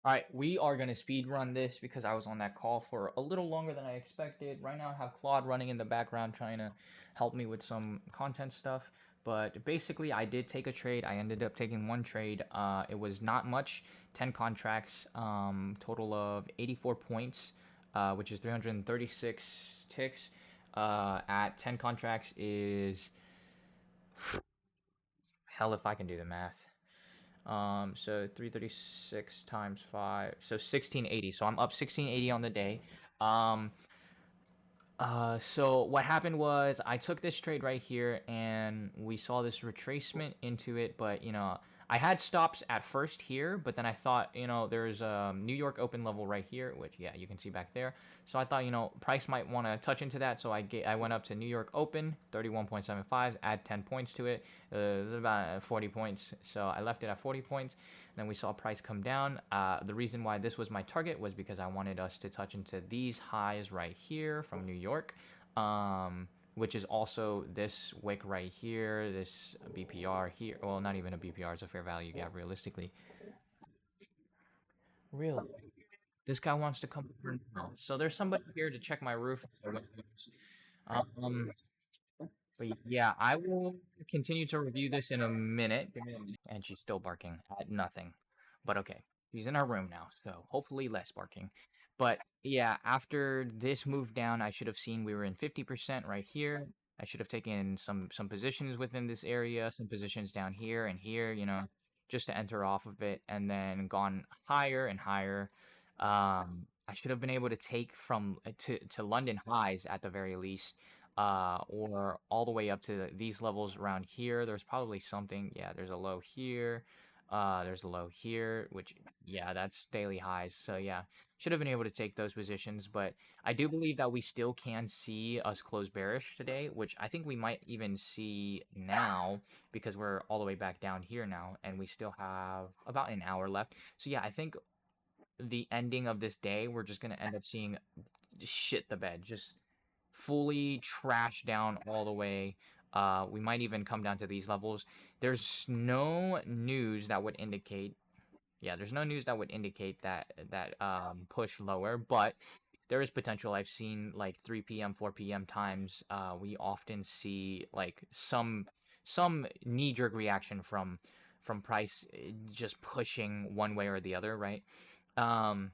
All right, we are going to speed run this because I was on that call for a little longer than I expected. Right now, I have Claude running in the background trying to help me with some content stuff. But basically, I did take a trade. I ended up taking one trade. It was not much, 10 contracts, total of 84 points, which is 336 ticks. At 10 contracts is hell if I can do the math. So 336 times 5, so 1680. So I'm up 1680 on the day. Um, so what happened was I took this trade right here and we saw this retracement into it, but I had stops at first here, but then I thought, there's a New York open level right here, which yeah, you can see back there. So I thought, price might want to touch into that. So I went up to New York open, 31.75, add 10 points to it. It was about 40 points. So I left it at 40 points. Then we saw price come down. The reason why this was my target was because I wanted us to touch into these highs right here from New York, which is also this wick right here, this BPR here. Well, not even a BPR, it's a fair value gap realistically. Really? This guy wants to come over now. So there's somebody here to check my roof. Um, but yeah, I will continue to review this in a minute. And she's still barking at nothing. But okay, she's in our room now, so hopefully less barking. But yeah, after this move down, I should have seen we were in 50% right here. I should have taken some positions within this area, some positions down here and here, just to enter off of it, and then gone higher and higher. I should have been able to take from to London highs at the very least, or all the way up to these levels around here. There's probably something. Yeah, there's a low here. There's a low here, which, yeah, that's daily highs. So yeah, should have been able to take those positions, but I do believe that we still can see us close bearish today, which I think we might even see now because we're all the way back down here now, and we still have about an hour left. So yeah, I think the ending of this day, we're just gonna end up seeing shit the bed, just fully trash down all the way. We might even come down to these levels. There's no news that would indicate, yeah, there's no news that would indicate that push lower, but there is potential. I've seen like 3 p.m., 4 p.m. times. We often see like some knee-jerk reaction from price just pushing one way or the other, right? Um,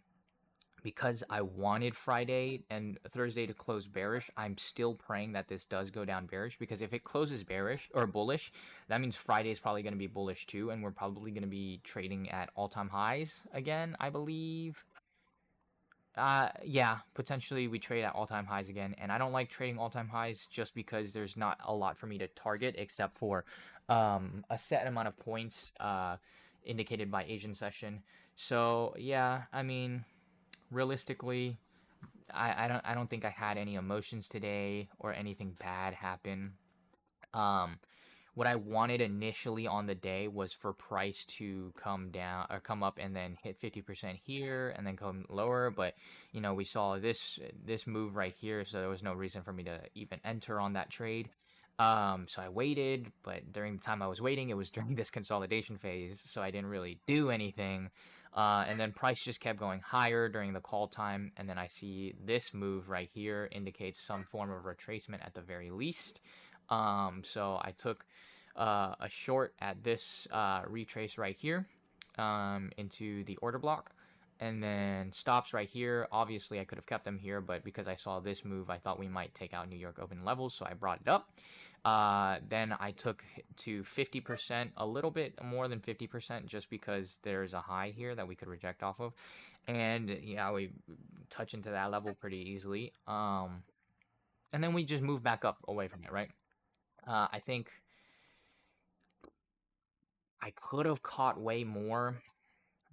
because I wanted Friday and Thursday to close bearish, I'm still praying that this does go down bearish, because if it closes bearish or bullish, that means Friday is probably going to be bullish too, and we're probably going to be trading at all-time highs again, I believe. Yeah, potentially we trade at all-time highs again, and I don't like trading all-time highs just because there's not a lot for me to target except for a set amount of points indicated by Asian session. So yeah, I mean, realistically, I don't think I had any emotions today or anything bad happen. Um, what I wanted initially on the day was for price to come down or come up and then hit 50% here and then come lower, but we saw this move right here, so there was no reason for me to even enter on that trade. So I waited, but during the time I was waiting, it was during this consolidation phase, so I didn't really do anything. And then price just kept going higher during the call time, and then I see this move right here indicates some form of retracement at the very least. So I took a short at this retrace right here into the order block, and then stops right here. Obviously, I could have kept them here, but because I saw this move, I thought we might take out New York open levels, so I brought it up. Then I took to 50%, a little bit more than 50%, just because there's a high here that we could reject off of. And yeah, we touch into that level pretty easily. And then we just move back up away from it, right? I think I could have caught way more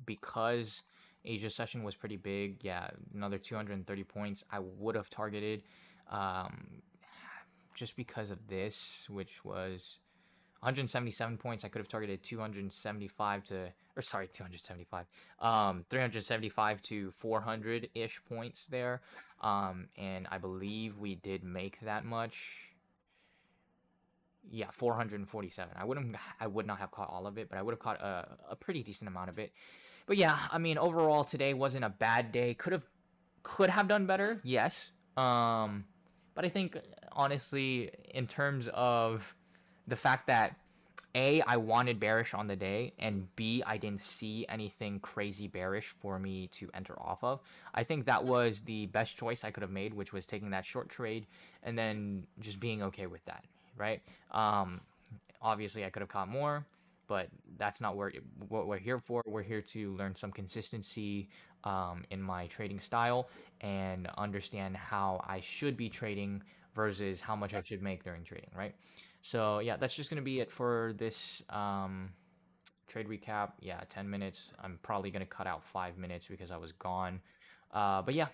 because Asia session was pretty big. Yeah, another 230 points I would have targeted, um, just because of this, which was 177 points. I could have targeted 275 to, or sorry, 275, 375 to 400-ish points there. And I believe we did make that much. Yeah, 447. I would not have caught all of it, but I would have caught a pretty decent amount of it. But yeah, I mean, overall today wasn't a bad day. Could have done better, yes. But I think honestly, in terms of the fact that A, I wanted bearish on the day, and B, I didn't see anything crazy bearish for me to enter off of. I think that was the best choice I could have made, which was taking that short trade and then just being okay with that, right? Obviously, I could have caught more, but that's not what we're here for. We're here to learn some consistency in my trading style and understand how I should be trading versus how much I should make during trading, right? So yeah, that's just gonna be it for this trade recap. Yeah, 10 minutes. I'm probably gonna cut out 5 minutes because I was gone. But yeah,